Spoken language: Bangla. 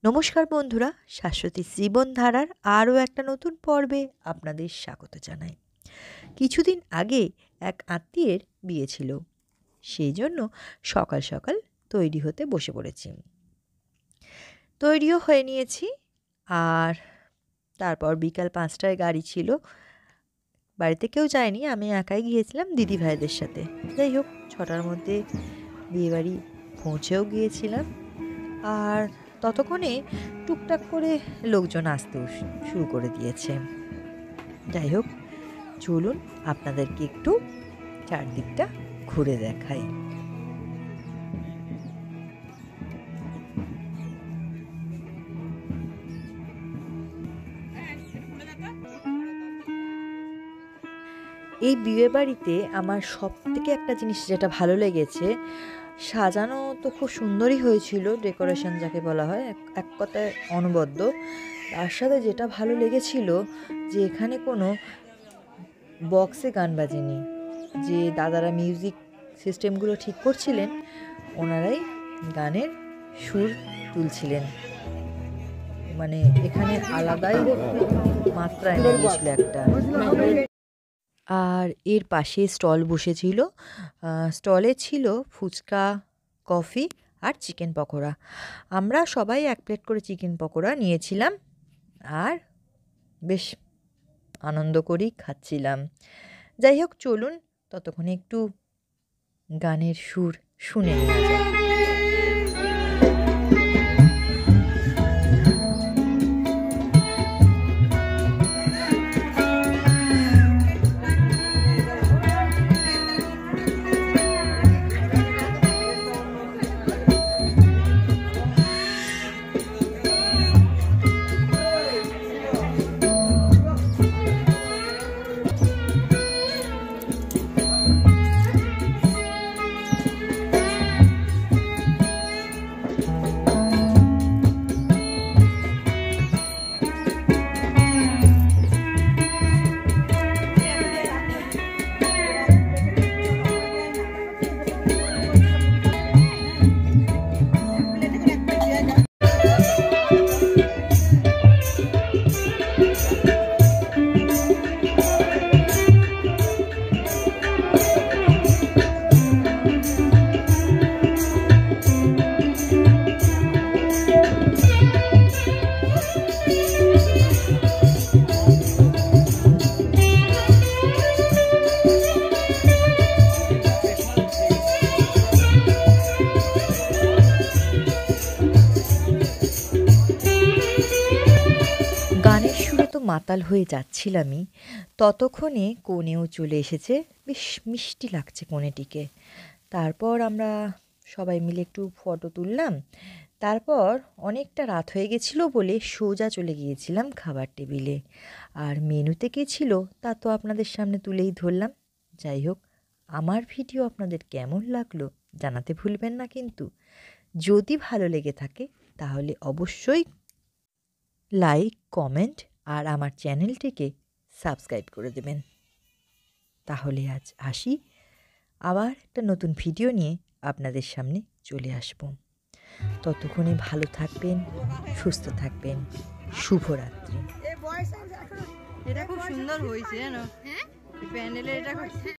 নমস্কার বন্ধুরা, শাশ্বতী জীবনধারার আরও একটা নতুন পর্বে আপনাদের স্বাগত জানাই। কিছুদিন আগে এক আত্মীয়ের বিয়ে ছিল, সেই জন্য সকাল সকাল তৈরি হতে বসে পড়েছি। তৈরিও হয়ে নিয়েছি, আর তারপর বিকাল 5টায় গাড়ি ছিল। বাড়িতে কেউ যায়নি, আমি একাই গিয়েছিলাম দিদি ভাইদের সাথে। যাই হোক, 6টার মধ্যে বিয়েবাড়ি পৌঁছেও গিয়েছিলাম, আর ততক্ষণে টুকটাক করে লোকজন আসতেও শুরু করে দিয়েছে। যাই হোক, চলুন আপনাদেরকে একটু চারদিকটা ঘুরে দেখাই। এই বিয়ে বাড়িতে আমার সব থেকে একটা জিনিস যেটা ভালো লেগেছে, সাজানো তো খুব সুন্দরই হয়েছিল, ডেকোরেশন যাকে বলা হয় এক কথায় অনবদ্য। তার সাথে যেটা ভালো লেগেছিল যে এখানে কোনো বক্সে গান বাজেনি। যে দাদারা মিউজিক সিস্টেমগুলো ঠিক করছিলেন, ওনারাই গানের সুর তুলছিলেন। মানে এখানে আলাদাই মাত্রা এনে দিয়েছিল একটা। আর এর পাশে স্টল বসেছিল, স্টলে ছিল ফুচকা, কফি আর চিকেন পকোড়া। আমরা সবাই 1 প্লেট করে চিকেন পকোড়া নিয়েছিলাম, আর বেশ আনন্দ করেই খাচ্ছিলাম। যাই হোক, চলুন ততক্ষণে একটু গানের সুর শুনে নেওয়া যায়। গানের সুরে তো মাতাল হয়ে যাচ্ছিলামই, ততক্ষণে কনেও চলে এসেছে। বেশ মিষ্টি লাগছে কনেটিকে। তারপর আমরা সবাই মিলে একটু ফটো তুললাম। তারপর অনেকটা রাত হয়ে গেছিলো বলে সোজা চলে গিয়েছিলাম খাবার টেবিলে। আর মেনুতে কী ছিল তা তো আপনাদের সামনে তুলেই ধরলাম। যাই হোক, আমার ভিডিও আপনাদের কেমন লাগলো জানাতে ভুলবেন না কিন্তু। যদি ভালো লেগে থাকে তাহলে অবশ্যই লাইক, কমেন্ট আর আমার চ্যানেলটিকে সাবস্ক্রাইব করে দেবেন। তাহলে আজ আসি, আবার একটা নতুন ভিডিও নিয়ে আপনাদের সামনে চলে আসব। ততক্ষণে ভালো থাকবেন, সুস্থ থাকবেন। শুভরাত্রি। এটা খুব সুন্দর হয়েছে, জানো, প্যান্ডেলের এটা